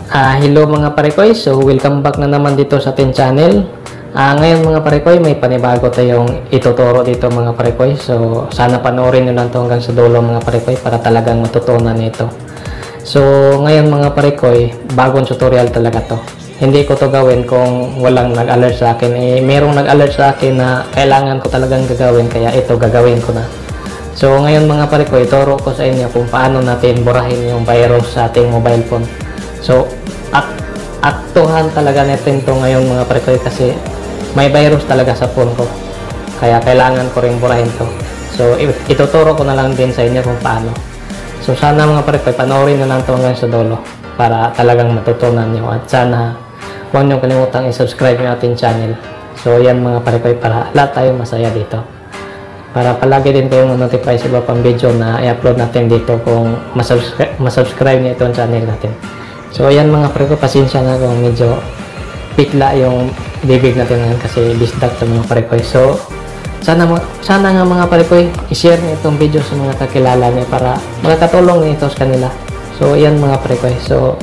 Hello mga parekoy, so welcome back na naman dito sa ating channel. Ngayon mga parekoy, may panibago tayong ituturo dito mga parekoy. So sana panoorin nyo lang ito hanggang sa dulo mga parekoy para talagang matutunan nito. So ngayon mga parekoy, bagong tutorial talaga to. Hindi ko to gawin kung walang nag-alert sa akin. Merong nag-alert sa akin na kailangan ko talagang gagawin, kaya ito gagawin ko na. So ngayon mga parekoy, ituro ko sa inyo kung paano natin burahin yung virus sa ating mobile phone. So, aktuhan talaga natin ito ngayon mga parekoy kasi may virus talaga sa phone ko. Kaya kailangan ko rin burahin to. So, ituturo ko na lang din sa inyo kung paano. So, sana mga parekoy, panoorin na lang ito hanggang sa dulo para talagang matutunan nyo. At sana, huwag nyo kalimutang i-subscribe yung ating channel. So, yan mga parekoy para lahat tayo masaya dito. Para palagi din kayong notify sa iba pang video na i-upload natin dito kung masubscribe nyo itong channel natin. So ayan mga parekoy, pasensya na kung medyo pikla yung bibig natin ngayon kasi bisdak sa mga parekoy. So sana nga mga parekoy, i-share niyo itong video sa mga kakilala niyo para makakatulong nito sa kanila. So ayan mga parekoy, so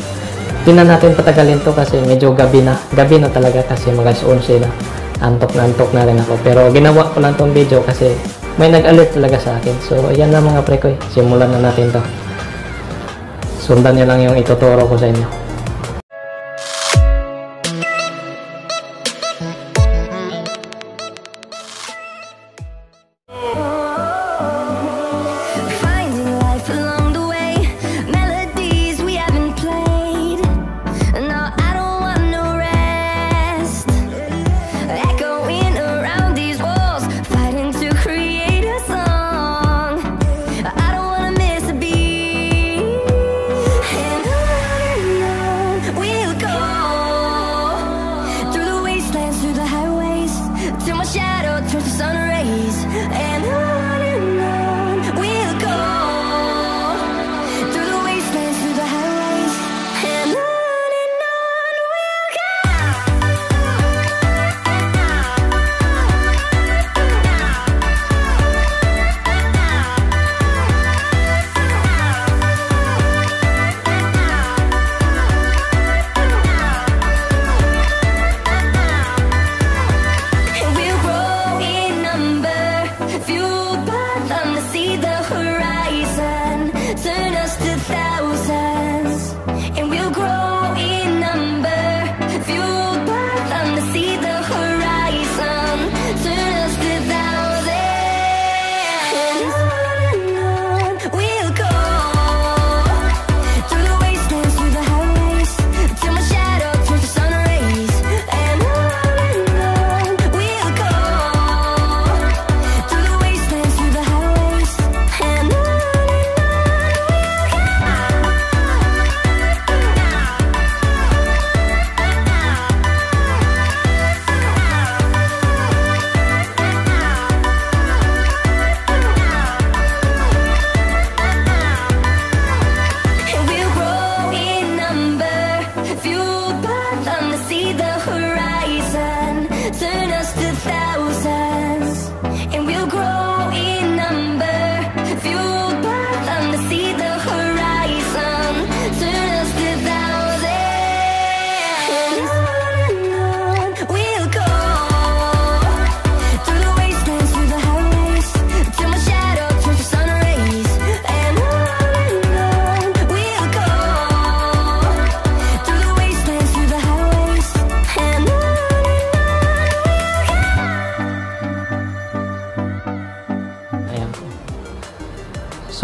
di na natin patagalin to kasi medyo gabi na talaga kasi mag-alas 11 na. Antok na rin ako, pero ginawa ko lang itong video kasi may nag-alert talaga sa akin. So ayan na mga parekoy, simulan na natin to. Sundan nyo lang yung ituturo ko sa inyo.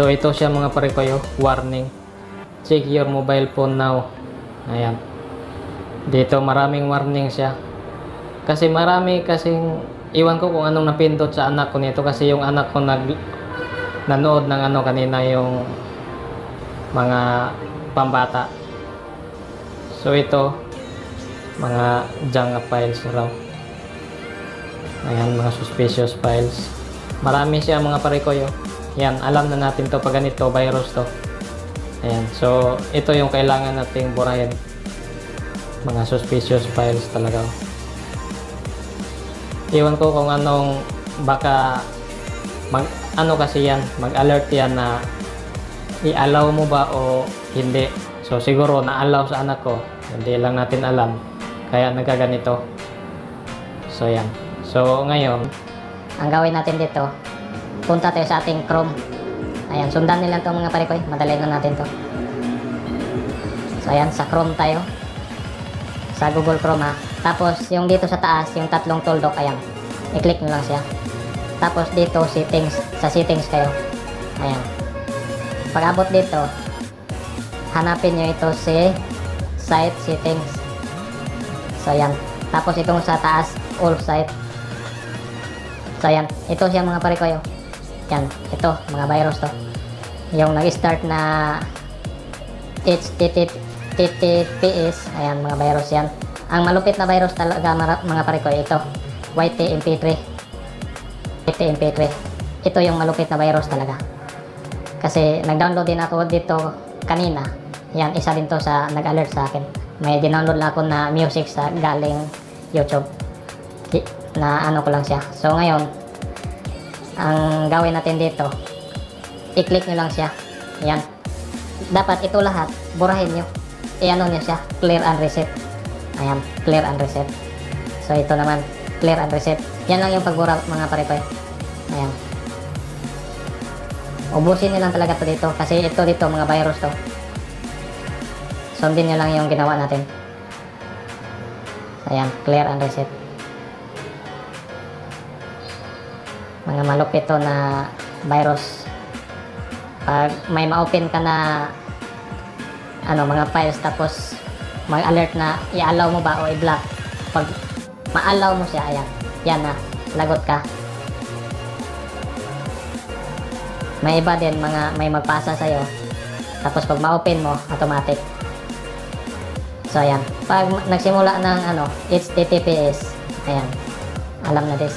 So ito siya mga parekoy, warning. Check your mobile phone now. Ayan. Dito maraming warning siya. Kasi marami kasing iwan ko kung anong napindot sa anak ko nito kasi yung anak ko nanood ng kanina yung mga pambata. So ito mga junk files raw. Ayan, mga suspicious files. Marami siya mga parekoy. Yan, alam na natin to pag ganito, virus to. Ayan, so ito yung kailangan nating burahin. Mga suspicious files talaga. Iwan ko kung anong, baka kasi yan, mag-alert yan na i-allow mo ba o hindi. So siguro na-allow sa anak ko, hindi lang natin alam, kaya nagkaganito. So yan. So ngayon, ang gawin natin dito, punta tayo sa ating Chrome. Ayan, sundan nila to mga parekoy, madali na natin to. So ayan, sa Chrome tayo, sa Google Chrome ha. Tapos yung dito sa taas, yung tatlong tuldok, ayan, i-click nyo lang siya. Tapos dito settings, sa settings kayo, ayan. Pag abot dito, hanapin nyo ito si site settings. So ayan, tapos itong sa taas, all site. So ayan, ito siya mga parekoy. Yan, ito, mga virus to. Yung nag-start na HTTPS, ayan, mga virus yan. Ang malupit na virus talaga mga parekoy, ito, YTMP3. YTMP3. Ito yung malupit na virus talaga. Kasi nag-download din ako dito kanina. Yan, isa din to sa nag-alert sa akin. May dinownload na ako na music sa galing YouTube. Na ano ko lang siya. So ngayon, ang gawin natin dito, i-click nyo lang siya. Yan. Dapat ito lahat, burahin nyo. I-ano nyo siya, clear and reset. Ayan, clear and reset. So ito naman, clear and reset. Yan lang yung pagbura mga parekoy. Ayan. Ubusin nyo lang talaga to dito. Kasi ito dito, mga virus to. Sundin nyo lang yung ginawa natin. Ayan, clear and reset. Mga malupit to na virus. Pag may ma-open ka na ano, mga files, tapos mag-alert na i-allow mo ba o i-block. Pag ma-allow mo siya, ayan, yan na, lagot ka. May iba din, may magpasa sa'yo, tapos pag ma-open mo, automatic. So ayan, pag nagsimula ng ano, HTTPS, ayan, alam na this.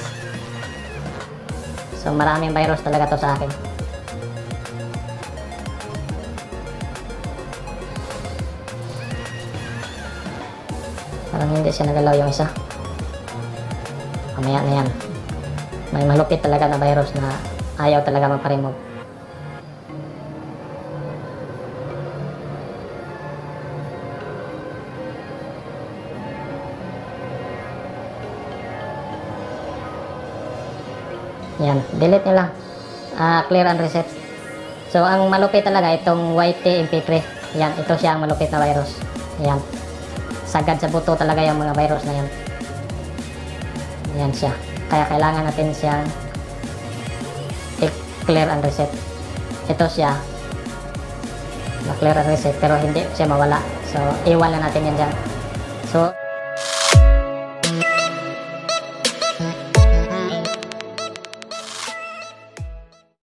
So maraming virus talaga to sa akin. Parang hindi siya nagalaw yung isa. Mamaya na yan. May malupit talaga na virus na ayaw talaga magpa-remove. Yan, delete nyo lang. Clear and reset. So ang malupit talaga itong YTMP3. Yan, ito siya ang malupit na virus. Yan. Sagad sa buto talaga yung mga virus na yan. Yan siya. Kaya kailangan natin siyang clear and reset. Ito siya. Na-clear and reset pero hindi siya mawala. So iwan na natin yan dyan. So